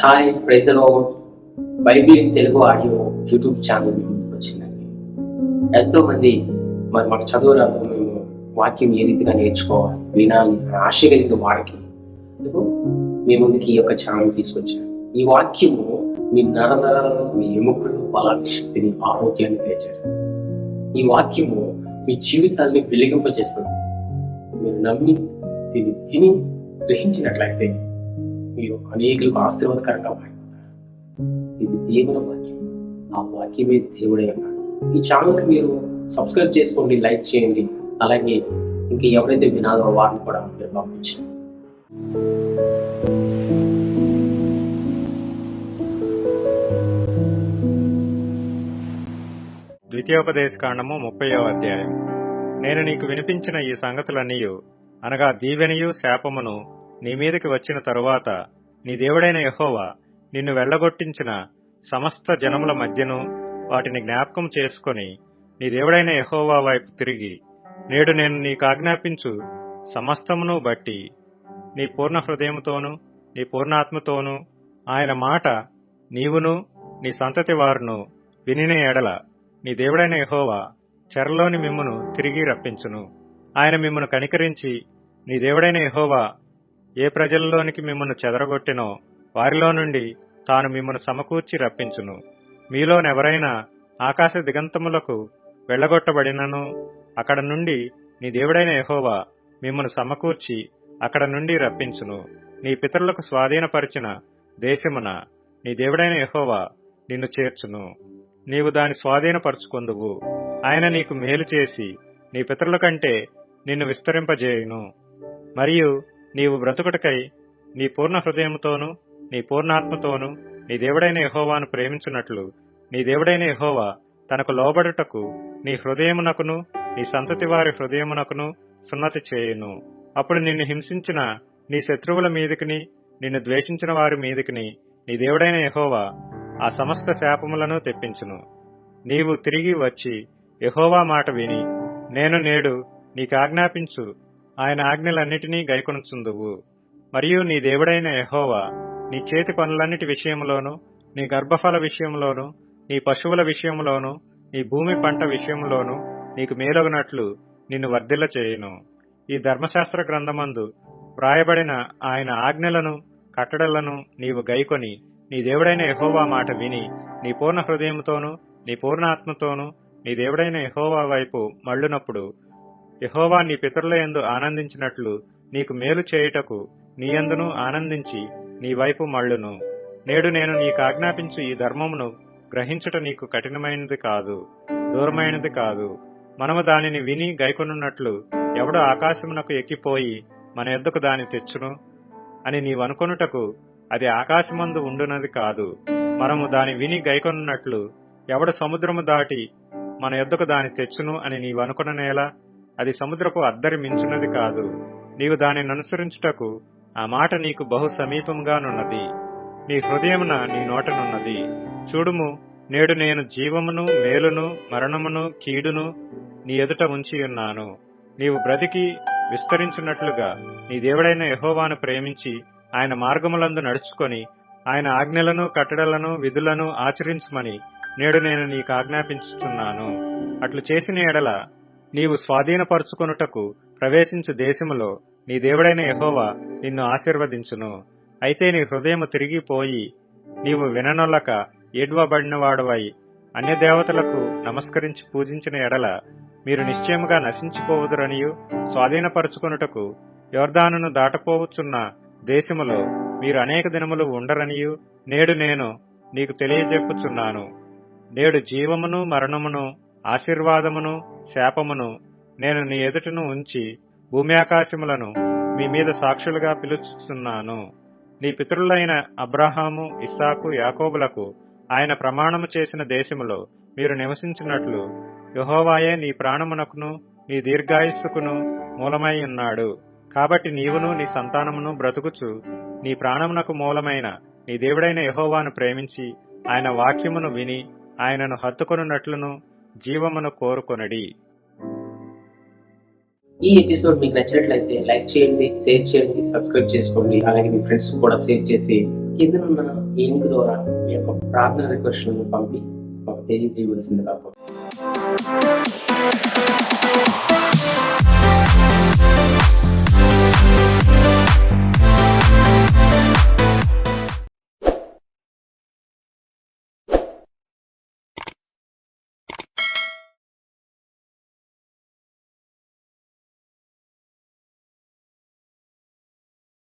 Hi praise lord. Bible Telugu audio YouTube channel ముందుకు వచ్చిందండి. ఎంతో మంది మాకు చదువు రాదు, మేము వాక్యం ఏ రీతిగా నేర్చుకోవాలి వినాలి ఆశ కలిగిన వాడికి ఎందుకు మీ ముందుకి ఈ యొక్క ఛానల్ తీసుకొచ్చాను. ఈ వాక్యము మీ నరనరాలను, మీ ఎముకలు, బలాన్ని, శక్తిని, ఆరోగ్యాన్ని తెలియజేస్తుంది. ఈ వాక్యము మీ జీవితాన్ని వెలిగింపజేస్తుంది. మీరు నమ్మి దీన్ని విని గ్రహించినట్లయితే మీరు అనేకులకు ఆశీర్వాదకరంగా మారిపోతారు. ఇది దేవుని వాక్యం. ఆ వాక్యమే దేవుడే అన్నాడు. ఈ ఛానల్కి మీరు సబ్స్క్రైబ్ చేసుకోండి, లైక్ చేయండి. అలాగే ఇంకా ఎవరైతే వినాలో వారిని కూడా మీరు పంపించండి. ద్వితీయోపదేశకాండము 30వ అధ్యాయం. నేను నీకు వినిపించిన ఈ సంగతులన్నీయు అనగా దీవెనయు శాపమును నీ మీదకి వచ్చిన తరువాత నీ దేవుడైన యెహోవా నిన్ను వెళ్ళగొట్టించిన సమస్త జనముల మధ్యను వాటిని జ్ఞాపకం చేసుకొని నీ దేవుడైన యెహోవా వైపు తిరిగి నేడు నేను నీకు ఆజ్ఞాపించు సమస్తమును బట్టి నీ పూర్ణ హృదయముతోనూ నీ పూర్ణాత్మతోనూ ఆయన మాట నీవును నీ సంతతి వారును వినిన ఎడల నీ దేవుడైన యెహోవా చెరలోని మిమ్మును తిరిగి రప్పించును. ఆయన మిమ్మును కనికరించి నీ దేవుడైన యెహోవా ఏ ప్రజల్లోనికి మిమ్మను చెదరగొట్టినో వారిలో నుండి తాను మిమ్మను సమకూర్చి రప్పించును. మీలోనెవరైనా ఆకాశ దిగంతములకు వెళ్లగొట్టబడినను అక్కడ నుండి నీ దేవుడైన యెహోవా మిమ్మను సమకూర్చి అక్కడ నుండి రప్పించును. నీ పితరులకు స్వాధీనపరిచిన దేశమున నీ దేవుడైన యెహోవా నిన్ను చేర్చును. నీవు దాని స్వాధీనపరుచుకొందువు. ఆయన నీకు మేలు చేసి నీ పితరుల కంటే నిన్ను విస్తరింపజేయును. మరియు నీవు బ్రతుకుటకై నీ పూర్ణ హృదయముతోనూ నీ పూర్ణాత్మతోనూ నీ దేవుడైన యెహోవాను ప్రేమించున్నట్లు నీ దేవుడైన యెహోవా తనకు లోబడుటకు నీ హృదయమునకును నీ సంతతి వారి హృదయమునకును సున్నతి చేయును. అప్పుడు నిన్ను హింసించిన నీ శత్రువుల మీదికిని నిన్ను ద్వేషించిన వారి మీదికిని నీ దేవుడైన యెహోవా ఆ సమస్త శాపములను తెప్పించును. నీవు తిరిగి వచ్చి యెహోవా మాట విని నేను నేడు నీకు ఆజ్ఞాపించు ఆయన ఆజ్ఞలన్నిటినీ గైకొనుచుందువు. మరియు నీ దేవుడైన యెహోవా నీ చేతి పనులన్నిటి విషయంలోనూ నీ గర్భఫల విషయంలోనూ నీ పశువుల విషయంలోనూ నీ భూమి పంట విషయంలోనూ నీకు మేలగునట్లు నిన్ను వర్ధిల్ల చేయును. ఈ ధర్మశాస్త్ర గ్రంథమందు వ్రాయబడిన ఆయన ఆజ్ఞలను కట్టడలను నీవు గైకొని నీ దేవుడైన యెహోవా మాట విని నీ పూర్ణ హృదయముతోనూ నీ పూర్ణాత్మతోనూ నీ దేవుడైన యెహోవా వైపు మళ్ళునప్పుడు యెహోవా నీ పితరుల యందు ఆనందించినట్లు నీకు మేలు చేయుటకు నీ యందును ఆనందించి నీ వైపు మళ్ళును. నేడు నేను నీకు ఆజ్ఞాపించు ఈ ధర్మమును గ్రహించుట నీకు కఠినమైనది కాదు, దూరమైనది కాదు. మనము దానిని విని గైకొనున్నట్లు ఎవడు ఆకాశమునకు ఎక్కిపోయి మన యొద్దకు దాని తెచ్చును అని నీవనుకొనుటకు అది ఆకాశమందు ఉండునది కాదు. మనము దాని విని గైకొనున్నట్లు ఎవడు సముద్రము దాటి మన యొద్దకు దాని తెచ్చును అని నీవనుకొననేలా అది సముద్రపు అద్దరి మించున్నది కాదు. నీవు దానిని అనుసరించుటకు ఆ మాట నీకు బహు సమీపంగానున్నది, నీ హృదయమున నీ నోటనున్నది. చూడుము, నేడు నేను జీవమును మేలును మరణమును కీడును నీ ఎదుట ఉంచి ఉన్నాను. నీవు బ్రతికి విస్తరించున్నట్లుగా నీ దేవుడైన యెహోవాను ప్రేమించి ఆయన మార్గములందు నడుచుకొని ఆయన ఆజ్ఞలను కట్టడలను విధులను ఆచరించమని నేడు నేను నీకు ఆజ్ఞాపించుచున్నాను. అట్లు చేసిన ఎడల నీవు స్వాధీనపరుచుకొనుటకు ప్రవేశించు దేశములో నీ దేవుడైన యెహోవా నిన్ను ఆశీర్వదించును. అయితే నీ హృదయము తిరిగిపోయి నీవు విననొల్లక ఏడ్వబడినవాడవై అన్య దేవతలకు నమస్కరించి పూజించిన ఎడల మీరు నిశ్చయముగా నశించిపోవుదురనియు స్వాధీనపరుచుకొనుటకు యొర్దానును దాటపోవచ్చున్న దేశములో మీరు అనేక దినములు ఉండరనియు నేడు నేను నీకు తెలియజెప్పుచున్నాను. నేడు జీవమును మరణమును ఆశీర్వాదమును శాపమును నేను నీ ఎదుటను ఉంచి భూమి ఆకాశములను మీ మీద సాక్షులుగా పిలుచుచున్నాను. నీ పితరులైన అబ్రహాము, ఇస్సాకు, యాకోబులకు ఆయన ప్రమాణము చేసిన దేశములో మీరు నివసించినట్లు యెహోవాయే నీ ప్రాణమునకును నీ దీర్ఘాయుస్సుకును మూలమై ఉన్నాడు. కాబట్టి నీవును నీ సంతానమును బ్రతుకుచు నీ ప్రాణమునకు మూలమైన నీ దేవుడైన యెహోవాను ప్రేమించి ఆయన వాక్యమును విని ఆయనను హత్తుకొనున్నట్లును జీవమును కోరుకొనడి. ఈ ఎపిసోడ్ మీకు నచ్చినట్లయితే లైక్ చేయండి, షేర్ చేయండి, సబ్స్క్రైబ్ చేసుకోండి. అలాగే మీ ఫ్రెండ్స్ కూడా షేర్ చేసి కింద ఉన్న ఈ లింక్ ద్వారా మీ యొక్క ప్రార్థన రిక్వెస్ట్లను పంపి మాకు తెలియజేయవలసింది కాకపోతే